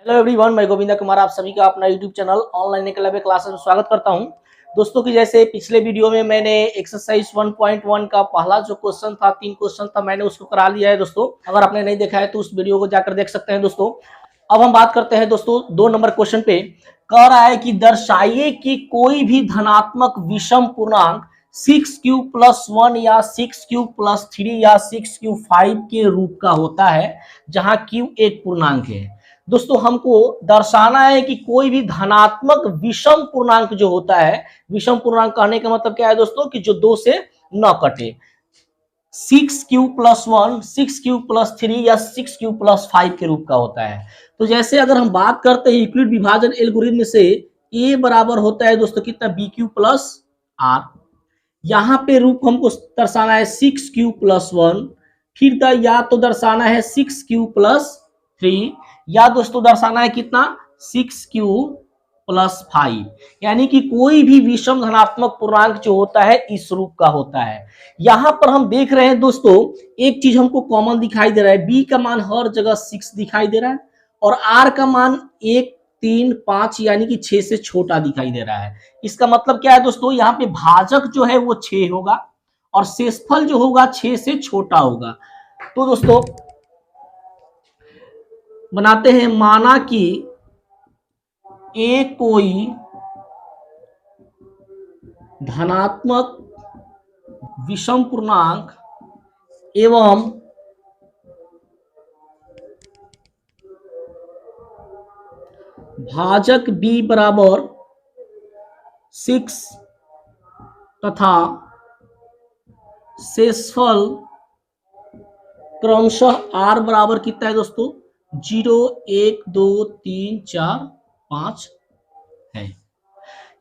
Hello everyone, मैं गोविंदा कुमार आप सभी का अपना YouTube channel online Eklavya classes में स्वागत करता हूं। दोस्तों की जैसे पिछले वीडियो में मैंने एक्सरसाइज 1.1 का पहला जो क्वेश्चन था, 3 क्वेश्चन था, मैंने उसको करा लिया है। दोस्तों अगर आपने नहीं देखा है तो उस वीडियो को जाकर देख सकते हैं। दोस्तों अब हम बात करते हैं दोस्तों 2 नंबर क्वेश्चन पे। कह रहा है कि दर्शाइए कि कोई भी धनात्मक विषम पूर्णांक 6q+1 या 6q+3 या 6q5 के रूप का होता है, जहां q एक पूर्णांक है। दोस्तों हमको दर्शाना है कि कोई भी धनात्मक विषम पूर्णांक जो होता है, विषम पूर्णांक कहने का मतलब क्या है दोस्तों, कि जो 2 से न कटे। 6q+1, 6q+3 या 6q+5 के रूप का होता है। तो जैसे अगर हम बात करते हैं यूक्लिड विभाजन एल्गोरिथम से, a बराबर होता है दोस्तों कितना, bq+r। यहाँ पे रूप हमको दर्शाना है 6q+1, फिर या तो दर्शाना है 6q+3 या दोस्तों दर्शाना है कितना, 6q+5। यानी कि कोई भी विषम धनात्मक पूर्णांक जो होता है इस रूप का होता है। यहां पर हम देख रहे हैं दोस्तों, एक चीज हमको कॉमन दिखाई दे रहा है, b का मान हर जगह 6 दिखाई दे रहा है और r का मान 1, 3, 5 यानी कि 6 से छोटा दिखाई दे रहा है। इसका मतलब क्या है दोस्तों, यहाँ पे भाजक जो है वो 6 होगा और शेषफल जो होगा 6 से छोटा होगा। तो दोस्तों बनाते हैं, माना कि एक कोई धनात्मक विषम पूर्णांक एवं भाजक b बराबर 6 तथा शेषफल क्रमशः r बराबर कितना है दोस्तों, 0, 1, 2, 3, 4, 5 है।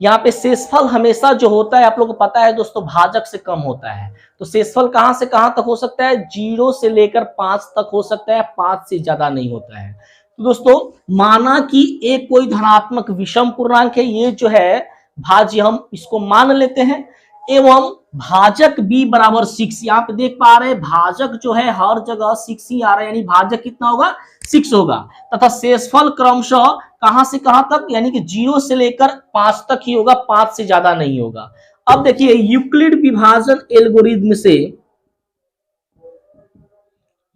यहाँ पे शेषफल हमेशा जो होता है आप लोगों को पता है दोस्तों, भाजक से कम होता है। तो शेषफल कहां से कहां तक हो सकता है, 0 से लेकर 5 तक हो सकता है, 5 से ज्यादा नहीं होता है। तो दोस्तों माना कि एक कोई धनात्मक विषम पूर्णांक है, ये जो है भाज्य, हम इसको मान लेते हैं, एवं भाजक b बराबर 6। यहाँ पे देख पा रहे हैं भाजक जो है हर जगह 6 ही आ रहा है, यानी भाजक कितना होगा, 6 होगा। तथा शेषफल क्रमशः कहां से कहां तक, यानी कि 0 से लेकर 5 तक ही होगा, 5 से ज्यादा नहीं होगा। अब देखिए यूक्लिड विभाजन एल्गोरिथम से,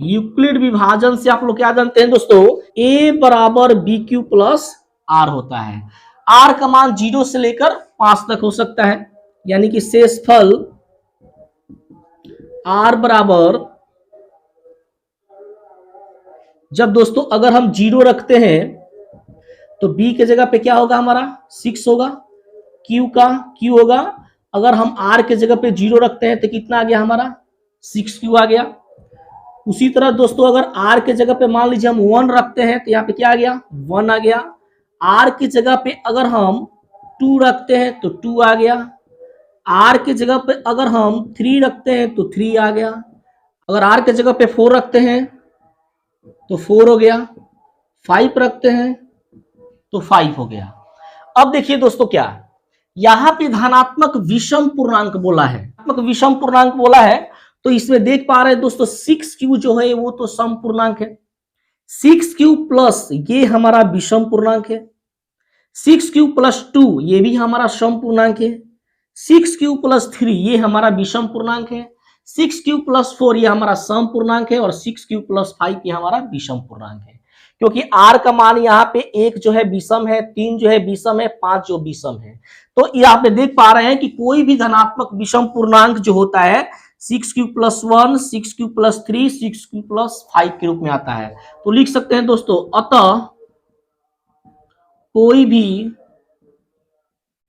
यूक्लिड विभाजन से आप लोग क्या जानते हैं दोस्तों, a बराबर bq+r होता है। r का मान 0 से लेकर 5 तक हो सकता है, यानी कि शेषफल r बराबर, जब दोस्तों अगर हम 0 रखते हैं तो b के जगह पे क्या होगा, हमारा 6 होगा, q का q होगा। अगर हम r के जगह पे 0 रखते हैं तो कितना आ गया हमारा, 6q आ गया। उसी तरह दोस्तों अगर r के जगह पे मान लीजिए हम 1 रखते हैं तो यहाँ पे क्या आ गया, 1 आ गया। r की जगह पे अगर हम 2 रखते हैं तो 2 आ गया। r की जगह पे अगर हम 3 रखते हैं तो 3 आ गया। अगर r की जगह पे 4 रखते हैं तो 4 हो गया। 5 रखते हैं तो 5 हो गया। अब देखिए दोस्तों, क्या यहां पे धनात्मक विषम पूर्णांक बोला है, धनात्मक विषम पूर्णांक बोला है, तो इसमें देख पा रहे हैं दोस्तों 6q जो है वो तो सम पूर्णांक है, 6q+ ये हमारा विषम पूर्णांक है, 6q+2 ये भी हमारा सम पूर्णांक है, 6q+3 ये हमारा विषम पूर्णांक है, 6q+4 ये हमारा सम पूर्णांक है और 6q+5 ये हमारा विषम पूर्णांक है। क्योंकि r का मान यहाँ पे 1 जो है विषम है, 3 जो है विषम है, 5 जो विषम है। तो यहाँ पे देख पा रहे हैं कि कोई भी धनात्मक विषम पूर्णांक जो होता है 6q+1, 6q+3, 6q+5 के रूप में आता है। तो लिख सकते हैं दोस्तों, अतः कोई भी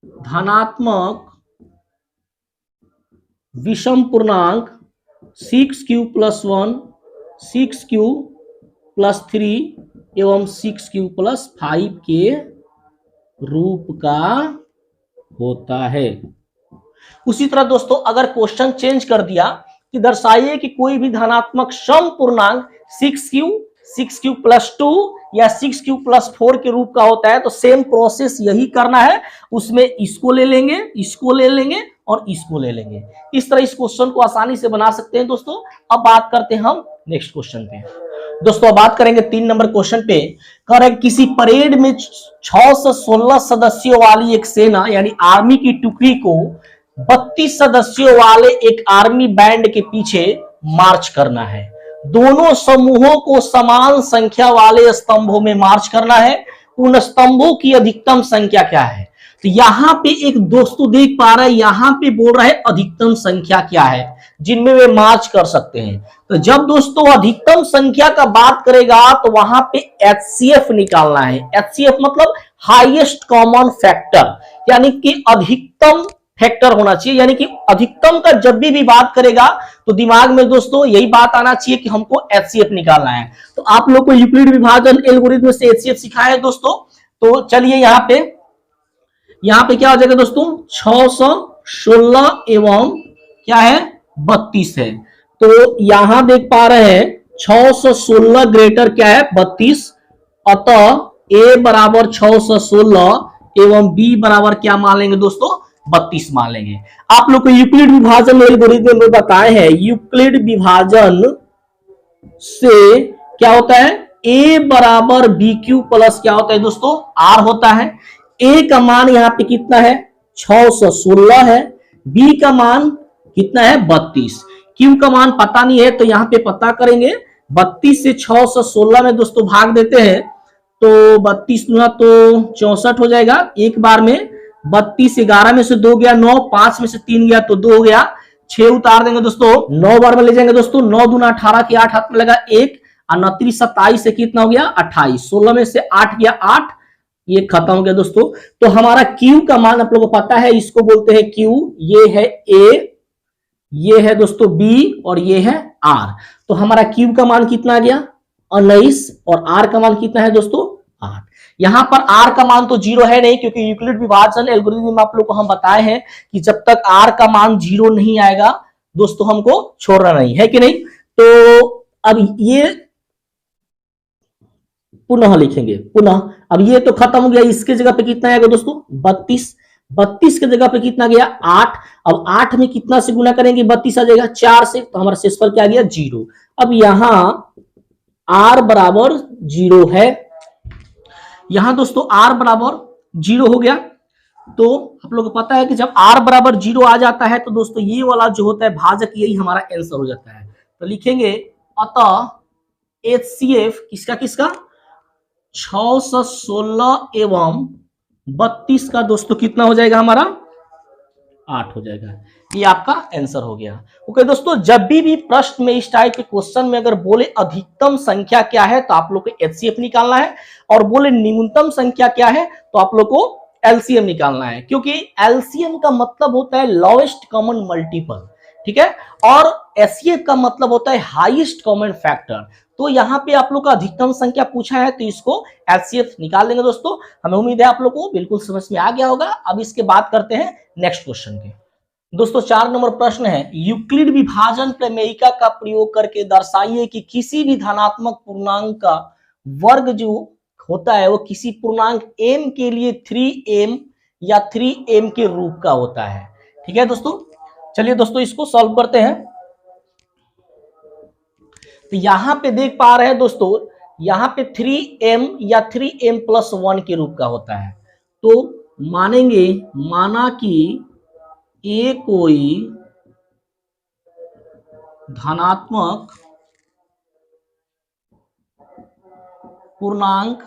धनात्मक विषम पूर्णांक 6q+1, 6q+3 एवं 6q+5 के रूप का होता है। उसी तरह दोस्तों अगर क्वेश्चन चेंज कर दिया कि दर्शाइए कि कोई भी धनात्मक सम पूर्णांक 6q, 6q+2 या 6q+4 के रूप का होता है, तो सेम प्रोसेस यही करना है। उसमें इसको ले लेंगे, इसको ले लेंगे और इसको ले लेंगे। इस तरह इस क्वेश्चन को आसानी से बना सकते हैं दोस्तों। अब बात करते हैं हम नेक्स्ट क्वेश्चन पे। दोस्तों अब बात करेंगे 3 नंबर क्वेश्चन पे। कह रहे किसी परेड में 6 से 16 सदस्यों वाली एक सेना यानी आर्मी की टुकड़ी को 32 सदस्यों वाले एक आर्मी बैंड के पीछे मार्च करना है। दोनों समूहों को समान संख्या वाले स्तंभों में मार्च करना है। उन स्तंभों की अधिकतम संख्या क्या है? तो यहां पे एक दोस्तों देख पा रहा है, यहां पे बोल रहा है अधिकतम संख्या क्या है जिनमें वे मार्च कर सकते हैं। तो जब दोस्तों अधिकतम संख्या का बात करेगा तो वहां पे एचसीएफ निकालना है। एचसीएफ मतलब हाईएस्ट कॉमन फैक्टर, यानी कि अधिकतम फैक्टर होना चाहिए। यानी कि अधिकतम का जब भी बात करेगा तो दिमाग में दोस्तों यही बात आना चाहिए कि हमको एचसीएफ निकालना है। तो आप लोग को यूक्लिड विभाजन एल्गोरिथम से एचसीएफ सिखाया है दोस्तों। तो चलिए यहां पे क्या हो जाएगा दोस्तों, 616 एवं क्या है 32 है। तो यहां देख पा रहे हैं 616 ग्रेटर क्या है 32, अतः ए बराबर 616 एवं बी बराबर क्या मान लेंगे दोस्तों 32 मान लेंगे। आप लोग को यूक्लिड विभाजन एल्गोरिथम में बताए हैं, यूक्लिड विभाजन से क्या होता है ए बराबर बी क्यू प्लस क्या होता है दोस्तों आर होता है। ए का मान यहां पे कितना है 616 है, बी का मान कितना है 32, क्यू का मान पता नहीं है तो यहां पे पता करेंगे। 32 से 616 में दोस्तों भाग देते हैं तो 32 गुना तो 64 हो जाएगा एक बार में। 32 11 में से 2 गया 9, 5 में से 3 गया तो 2 हो गया, 6 उतार देंगे दोस्तों, 9 बार में ले जाएंगे दोस्तों, 9 दूना 18 की 8 हाथ में लगा 1, 29 27 से कितना हो गया 28, 16 में से 8 गया 8, ये खत्म हो गया दोस्तों। तो हमारा Q का मान आप लोगों को पता है, इसको बोलते हैं Q, ये है A, ये है दोस्तों B और ये है R। तो हमारा Q का मान कितना आ गया 19 और R का मान कितना है दोस्तों 8। यहां पर R का मान तो 0 है नहीं, क्योंकि यूक्लिड विभाजन एल्गोरिथम में आप लोग को हम बताए हैं कि जब तक R का मान 0 नहीं आएगा दोस्तों हमको छोड़ना नहीं है कि नहीं। तो अब ये पुनः लिखेंगे पुनः, अब ये तो खत्म हो गया, इसके जगह पे कितना आएगा दोस्तों 32, 32 के जगह पे कितना गया 8, अब 8 में कितना से गुना करेंगे 32 आ जाएगा 4 से, तो हमारा शेषफल क्या आ गया 0। अब यहां r बराबर 0 है, यहां दोस्तों r बराबर 0 हो गया। तो आप लोग को पता है कि जब r बराबर 0 आ जाता है तो दोस्तों ये वाला जो होता है भाजक, यही हमारा आंसर हो जाता है। तो लिखेंगे अतः HCF किसका किसका 616 एवं 32 का दोस्तों कितना हो जाएगा हमारा 8 हो जाएगा। ये आपका आंसर हो गया। ओके दोस्तों, जब भी प्रश्न में इस टाइप के क्वेश्चन में अगर बोले अधिकतम संख्या क्या है तो आप लोग को एचसीएफ निकालना है, और बोले न्यूनतम संख्या क्या है तो आप लोग को एलसीएम निकालना है, क्योंकि एलसीएम का मतलब होता है लोएस्ट कॉमन मल्टीपल, ठीक है, और एचसीएफ का मतलब होता है हाईएस्ट कॉमन फैक्टर। तो यहाँ पे आप लोग का अधिकतम संख्या पूछा है तो इसको एचसीएफ निकाल देंगे दोस्तों। हमें उम्मीद है आप लोग को बिल्कुल समझ में आ गया होगा। अब इसके बाद करते हैं नेक्स्ट क्वेश्चन के। दोस्तों 4 नंबर प्रश्न है, यूक्लिड विभाजन प्रमेयिका का प्रयोग करके दर्शाइए कि किसी भी धनात्मक पूर्णांक का वर्ग जो होता है वो किसी पूर्णांक m के लिए 3m या 3m के रूप का होता है। ठीक है दोस्तों, चलिए दोस्तों इसको सॉल्व करते हैं। तो यहां पे देख पा रहे हैं दोस्तों, यहां पे 3m या 3m प्लस 1 के रूप का होता है। तो मानेंगे, माना कि ए कोई धनात्मक पूर्णांक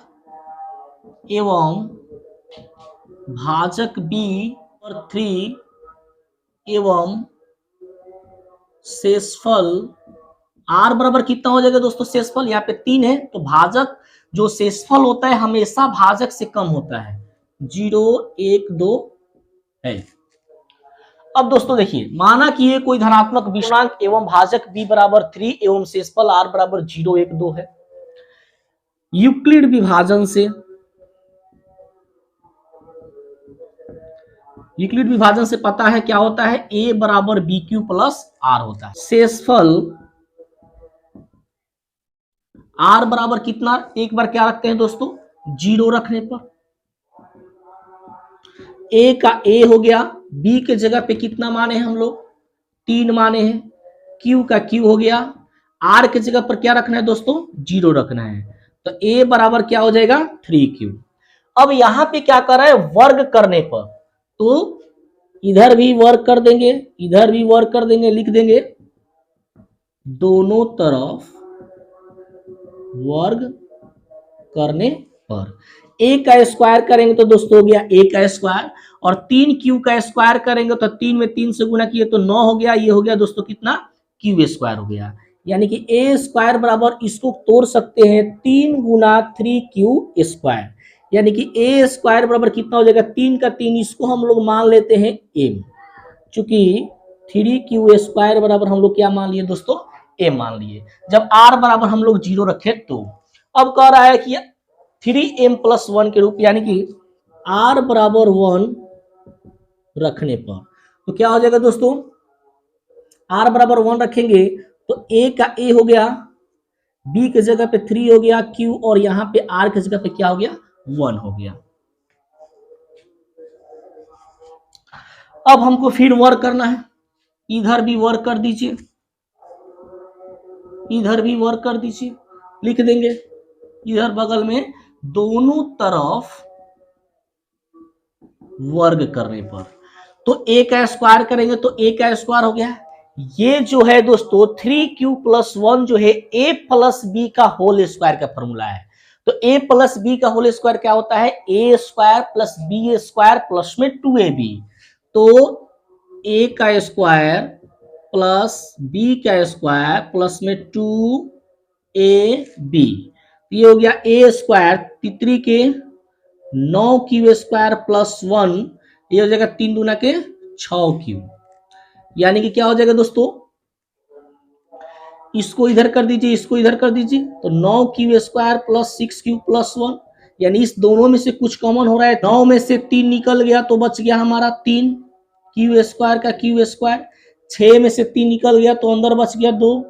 एवं भाजक b और 3 एवं शेषफल r बराबर कितना हो जाएगा दोस्तों, शेषफल यहाँ पे 3 है तो भाजक जो शेषफल होता है हमेशा भाजक से कम होता है, 0 1 2 है। अब दोस्तों देखिए, माना कि ये कोई धनात्मक पूर्णांक एवं भाजक b बराबर 3 एवं शेषफल r बराबर 0 1 2 है। यूक्लिड विभाजन से, यूक्लिड विभाजन से पता है क्या होता है, a बराबर बी क्यू प्लस आर होता है। शेषफल r बराबर कितना, एक बार क्या रखते हैं दोस्तों 0 रखने पर, a का a हो गया, b के जगह पे कितना माने हम लोग 3 माने हैं, q का q हो गया, आर की जगह पर क्या रखना है दोस्तों, 0 रखना है। तो ए बराबर क्या हो जाएगा, 3q। अब यहां पे क्या कर रहा है, वर्ग करने पर, तो इधर भी वर्ग कर देंगे, इधर भी वर्ग कर देंगे, लिख देंगे दोनों तरफ वर्ग करने पर। ए का स्क्वायर करेंगे तो दोस्तों हो गया ए का स्क्वायर, और 3q का स्क्वायर करेंगे तो 3 में 3 से गुना किए तो 9 हो गया, ये हो गया दोस्तों कितना, क्यू स्क्वायर हो गया। यानी कि ए स्क्वायर बराबर, इसको तोड़ सकते हैं 3 गुना 3q स्क्वायर, यानी कि ए स्क्वायर बराबर कितना हो जाएगा, 3 का 3, इसको हम लोग मान लेते हैं एम, चूंकि 3q स्क्वायर बराबर हम लोग क्या मान लिए दोस्तों, ए मान लिए। जब आर बराबर हम लोग 0 रखे तो अब कह रहा है कि 3m+1 के रूप, यानी कि r बराबर 1 रखने पर, तो क्या हो जाएगा दोस्तों, r बराबर 1 रखेंगे तो a का a हो गया, b की जगह पे 3 हो गया q, और यहां पे r की जगह पे क्या हो गया, 1 हो गया। अब हमको फिर वर्क करना है, इधर भी वर्क कर दीजिए, इधर भी वर्क कर दीजिए, लिख देंगे इधर बगल में दोनों तरफ वर्ग करने पर, तो ए का स्क्वायर करेंगे तो ए का स्क्वायर हो गया। ये जो है दोस्तों 3q+1 जो है a प्लस बी का होल स्क्वायर का फॉर्मूला है। तो a प्लस बी का होल स्क्वायर क्या होता है, a square plus B square plus में 2ab, तो a का स्क्वायर प्लस b का स्क्वायर प्लस में 2ab, ये हो गया a स्क्वायर, तितरी के 9q स्क्वायर प्लस 1, ये हो जाएगा 3 दूना के 6q, यानी कि क्या हो जाएगा दोस्तों, इसको इधर कर दीजिए, इसको इधर कर दीजिए, तो 9q square plus 6q plus 1, यानी इस दोनों में से कुछ कॉमन हो रहा है, 9 में से 3 निकल गया तो बच गया हमारा 3 q स्क्वायर का q स्क्वायर, 6 में से 3 निकल गया तो अंदर बच गया 2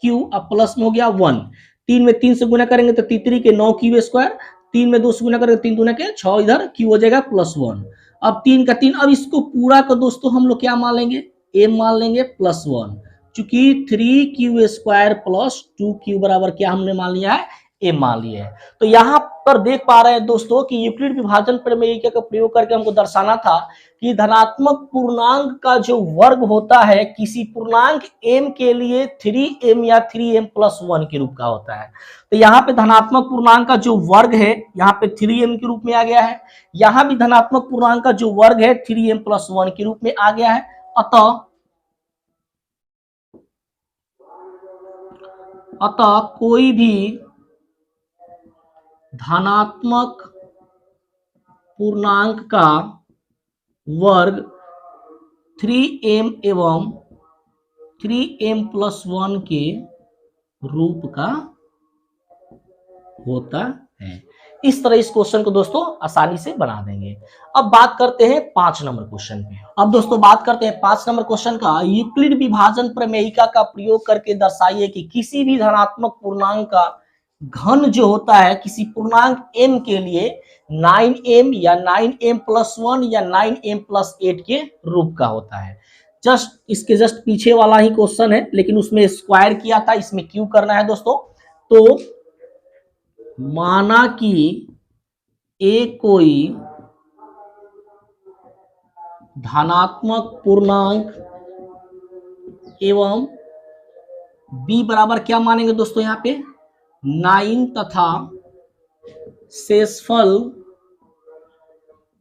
q, अब प्लस में हो गया 1, 3 में 3 से गुना करेंगे तो तीसरी के 9q स्क्वायर, 3 में 2 से गुना करेंगे 3 दूना के 6, इधर q हो जाएगा प्लस 1, अब 3 का 3, अब इसको पूरा को दोस्तों हम लोग क्या मान लेंगे, a मान लेंगे प्लस 1, चूंकि 3q स्क्वायर प्लस 2q बराबर क्या हमने मान लिया है, ए मान लिया है। तो यहां पर देख पा रहे हैं दोस्तों कि यूक्लिड विभाजन प्रमेय का प्रयोग करके हमको दर्शाना था कि धनात्मक पूर्णांक का जो वर्ग होता है किसी पूर्णांक m के लिए 3m या 3m+1 के रूप का होता है। तो यहाँ पे धनात्मक पूर्णांक का जो वर्ग है यहाँ पे 3m के रूप में आ गया है, यहाँ भी धनात्मक पूर्णांक का जो वर्ग है 3m+1 के रूप में आ गया है। अतः कोई भी धनात्मक पूर्णांक का वर्ग 3m एवं 3m+1 के रूप का होता है। इस तरह इस क्वेश्चन को दोस्तों आसानी से बना देंगे। अब बात करते हैं 5 नंबर क्वेश्चन पे। अब दोस्तों बात करते हैं 5 नंबर क्वेश्चन का, यूक्लिड विभाजन प्रमेयिका का प्रयोग करके दर्शाइए कि किसी भी धनात्मक पूर्णांक का घन जो होता है किसी पूर्णांक m के लिए 9m या 9m+1 या 9m+8 के रूप का होता है। इसके जस्ट पीछे वाला ही क्वेश्चन है, लेकिन उसमें स्क्वायर किया था, इसमें क्यों करना है दोस्तों। तो माना कि a कोई धनात्मक पूर्णांक एवं b बराबर क्या मानेंगे दोस्तों, यहाँ पे 9 तथा शेषफल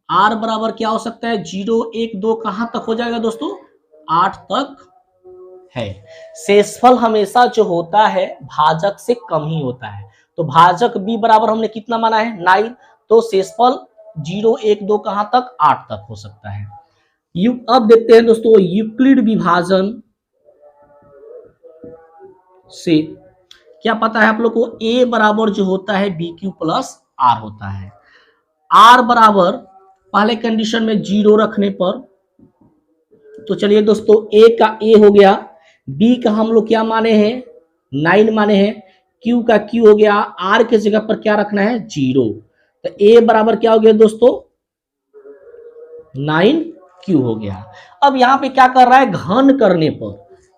r बराबर क्या हो सकता है, 0 1 2 कहां तक हो जाएगा दोस्तों, 8 तक है। शेषफल हमेशा जो होता है भाजक से कम ही होता है, तो भाजक b बराबर हमने कितना माना है 9, तो शेषफल 0 1 2 कहां तक, 8 तक हो सकता है। अब देखते हैं दोस्तों यूक्लिड विभाजन से क्या पता है आप लोग को, a बराबर जो होता है bq प्लस r होता है। r बराबर पहले कंडीशन में 0 रखने पर, तो चलिए दोस्तों a का a हो गया, b का हम लोग क्या माने हैं 9 माने हैं, q का q हो गया, r के जगह पर क्या रखना है 0, तो a बराबर क्या हो गया दोस्तों 9q हो गया। अब यहां पे क्या कर रहा है, घन करने पर,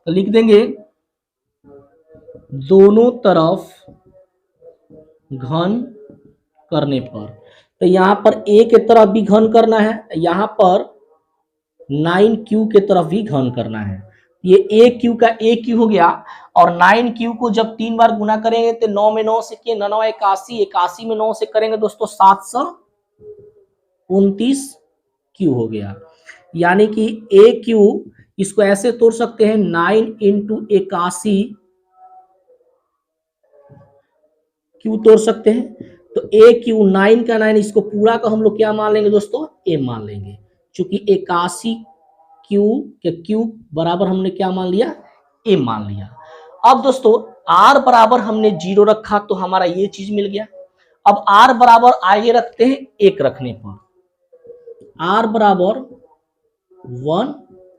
तो लिख देंगे दोनों तरफ घन करने पर। तो यहां पर ए के तरफ भी घन करना है, यहां पर 9q के तरफ भी घन करना है। ये ए क्यू का ए क्यू हो गया, और 9q को जब 3 बार गुना करेंगे तो 9 में 9 से किए 9 81, 81 में 9 से करेंगे दोस्तों 729 क्यू हो गया। यानी कि ए क्यू इसको ऐसे तोड़ सकते हैं 9 इंटू 81 क्यू तोड़ सकते हैं। तो ए क्यू 9 का 9, इसको पूरा का हम लोग क्या मान लेंगे दोस्तों, ए मान लेंगे, क्योंकि 81 क्यू के क्यू बराबर हमने क्या मान लिया, ए मान लिया। अब दोस्तों आर बराबर हमने 0 रखा तो हमारा ये चीज मिल गया। अब आर बराबर आगे रखते हैं 1 रखने पर, आर बराबर 1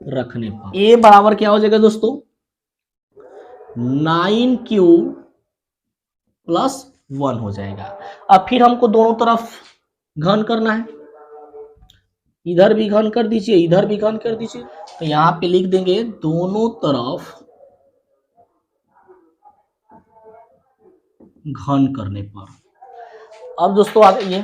रखने पर ए बराबर क्या हो जाएगा दोस्तों, 9q प्लस 1 हो जाएगा। अब फिर हमको दोनों तरफ घन करना है, इधर भी घन कर दीजिए, इधर भी घन कर दीजिए। तो यहां पे लिख देंगे दोनों तरफ घन करने पर। अब दोस्तों आ जाइए,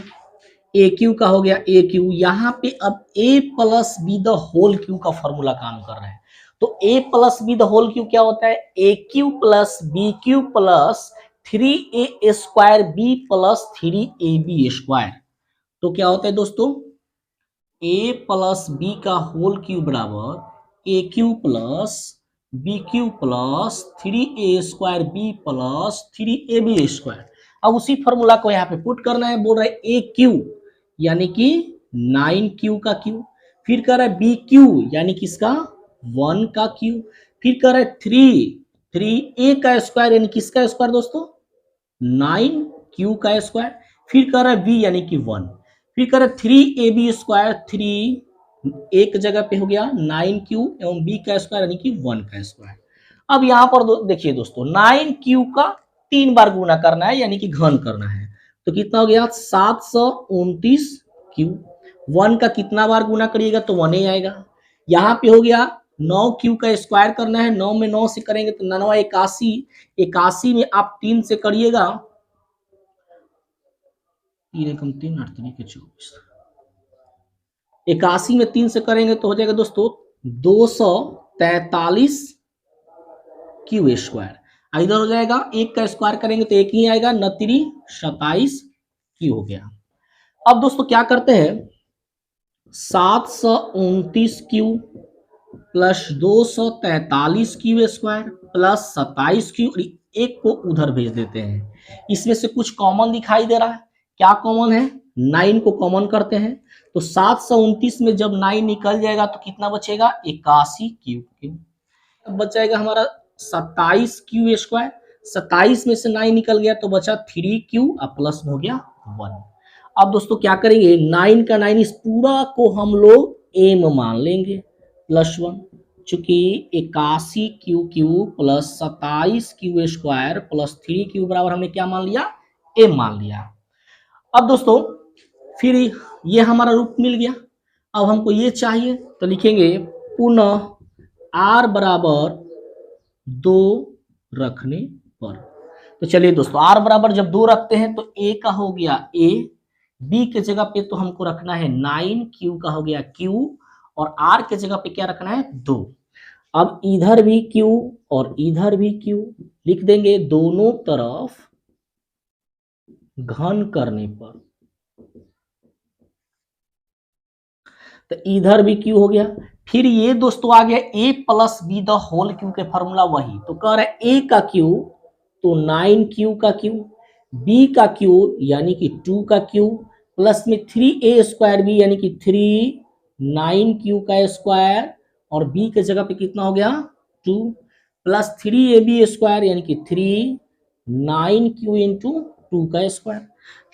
ए क्यू का हो गया ए क्यू, यहां पे अब A plus B the whole cube का फॉर्मूला काम कर रहा है। तो A plus B the whole cube क्या होता है, A cube plus B cube plus 3a square B plus 3ab square. तो क्या होता है दोस्तों, ए प्लस बी का होल क्यू बराबर A cube plus B cube plus 3a square B plus 3ab square. अब उसी फॉर्मूला को यहाँ पे पुट करना है, बोल रहा है ए क्यू यानी कि 9q का क्यू, फिर कर रहा है बी क्यू यानी कि इसका 1 का क्यू, फिर कर रहा है 3a का स्क्वायर यानी किसका स्क्वायर दोस्तों, 9q का स्क्वायर, फिर कर रहा है b यानी कि 1, फिर कर रहा है 3ab स्क्वायर, 3 एक जगह पे हो गया 9q एवं b का स्क्वायर यानी कि 1 का स्क्वायर। अब यहां पर देखिए दोस्तों 9q का 3 बार गुना करना है यानी कि घन करना है। तो कितना हो गया 729 क्यू, 1 का कितना बार गुना करिएगा तो 1 ही आएगा। यहाँ पे हो गया 9q का स्क्वायर करना है, 9 में 9 से करेंगे तो 9 81, 81 में आप 3 से करिएगा, 3 कम 3 8 3 के 24, 81 में 3 से करेंगे तो हो जाएगा दोस्तों 243 क्यू स्क्वायर। इधर हो जाएगा 1 का स्क्वायर करेंगे तो 1 ही आएगा, 9 3 27 क्यू हो गया। अब दोस्तों क्या करते हैं, 729 Q plus 243 Q square plus 27 Q, एक को उधर भेज देते हैं। इसमें से कुछ कॉमन दिखाई दे रहा है, क्या कॉमन है, 9 को कॉमन करते हैं। तो 729 में जब 9 निकल जाएगा तो कितना बचेगा 81 क्यू, बच जाएगा हमारा 27 क्यू स्क्वायर, 27 में से 9 निकल गया तो बचा 3q प्लस हो गया 1। अब दोस्तों क्या करेंगे, 9 का 9 इस पूरा को हम लोग एम मान लेंगे प्लस 1, चूंकि 81 Q plus 27 Q square plus 3q बराबर हमने क्या मान लिया, एम मान लिया। अब दोस्तों फिर ये हमारा रूप मिल गया। अब हमको ये चाहिए तो लिखेंगे पुनः आर बराबर 2 रखने पर। तो चलिए दोस्तों आर बराबर जब 2 रखते हैं तो ए का हो गया ए, बी के जगह पे तो हमको रखना है 9, क्यू का हो गया क्यू, और आर के जगह पे क्या रखना है 2। अब इधर भी क्यू और इधर भी क्यू लिख देंगे, दोनों तरफ घन करने पर। तो इधर भी क्यू हो गया, फिर ये दोस्तों आ गया A plus B the whole cube के फॉर्मूला वही, तो कह रहा है ए का क्यू तो 9q का क्यू, बी का क्यू यानी कि 2 का क्यू, प्लस में 3a स्क्वायर बी यानी कि 3 9q का स्क्वायर, और b के जगह पे कितना हो गया 2, प्लस 3ab स्क्वायर यानी कि 3 9q इंटू 2 का स्क्वायर।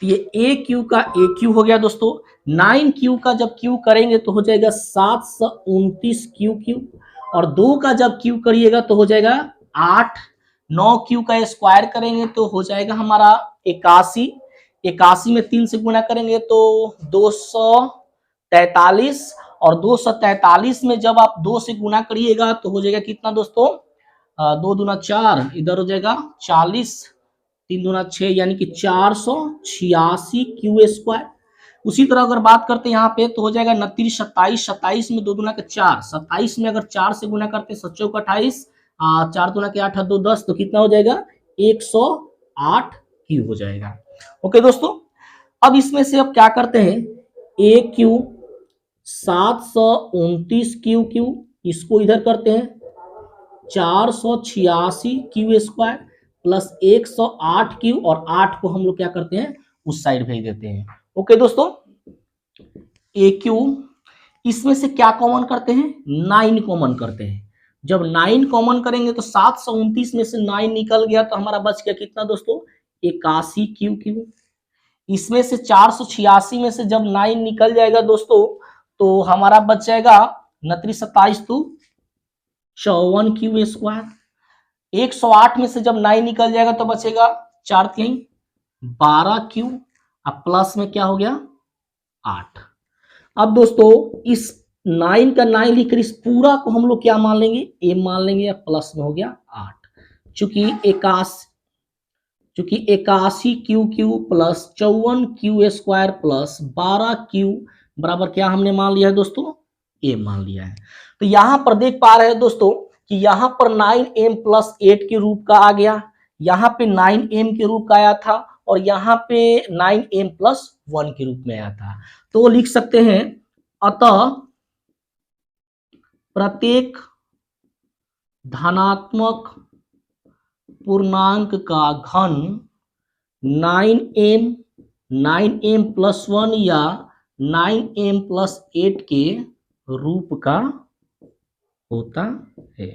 तो ये ए क्यू का ए क्यू हो गया दोस्तों। 9q का जब क्यू करेंगे तो हो जाएगा 729 क्यू, और 2 का जब क्यू करिएगा तो हो जाएगा 8, 9q का स्क्वायर करेंगे तो हो जाएगा हमारा 81, 81 में 3 से गुना करेंगे तो 243, और 243 में जब आप 2 से गुना करिएगा तो हो जाएगा कितना दोस्तों 2 दूना 4, इधर हो जाएगा 40, 3 दूना 6 यानी कि 486 क्यू स्क्वायर। उसी तरह अगर बात करते हैं यहाँ पे तो हो जाएगा 29 27, 27 में 2 दूना के 4, 27 में अगर 4 से गुना करते हैं 7 चौक 28, 4 दूना के 8 2 10, तो कितना हो जाएगा 108 क्यू हो जाएगा। ओके दोस्तों, अब इसमें से अब क्या करते हैं, ए क्यू 729 क्यू क्यू, इसको इधर करते हैं 486 क्यू स्क्वायर प्लस 108 क्यू, और 8 को हम लोग क्या करते हैं उस साइड भेज देते हैं। ओके दोस्तों, ए क्यू, इसमें से क्या कॉमन करते हैं, 9 कॉमन करते हैं। जब 9 कॉमन करेंगे तो 729 में से 9 निकल गया तो हमारा बच गया कितना दोस्तों, 81 क्यू क्यू। इसमें से 486 में से जब 9 निकल जाएगा दोस्तों तो हमारा बच जाएगा 29 27 तो 54 क्यू स्क्वायर। 108 में से जब 9 निकल जाएगा तो बचेगा 4 3 12 क्यू, अब प्लस में क्या हो गया 8। अब दोस्तों इस 9 का 9 लिखकर इस पूरा को हम लोग क्या मान लेंगे, ए मान लेंगे, या प्लस में हो गया 8। चूंकि 81 Q Q plus 54 Q square plus 12 Q बराबर क्या हमने मान लिया है दोस्तों, ए मान लिया है। तो यहां पर देख पा रहे हैं दोस्तों कि यहां पर 9m प्लस 8 के रूप का आ गया, यहां पे 9m के रूप का आया था, और यहां पे 9m प्लस 1 के रूप में आया था। तो लिख सकते हैं अतः प्रत्येक धनात्मक पूर्णांक का घन 9m प्लस 1 या 9m प्लस 8 के रूप का होता है।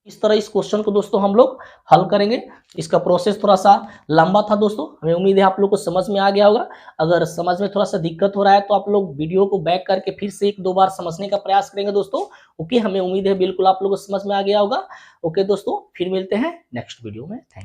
इस तरह इस क्वेश्चन को दोस्तों हम लोग हल करेंगे। इसका प्रोसेस थोड़ा सा लंबा था दोस्तों, हमें उम्मीद है आप लोग को समझ में आ गया होगा। अगर समझ में थोड़ा सा दिक्कत हो रहा है तो आप लोग वीडियो को बैक करके फिर से 1-2 बार समझने का प्रयास करेंगे दोस्तों। ओके, हमें उम्मीद है बिल्कुल आप लोगों को समझ में आ गया होगा। ओके दोस्तों, फिर मिलते हैं नेक्स्ट वीडियो में। Thank you.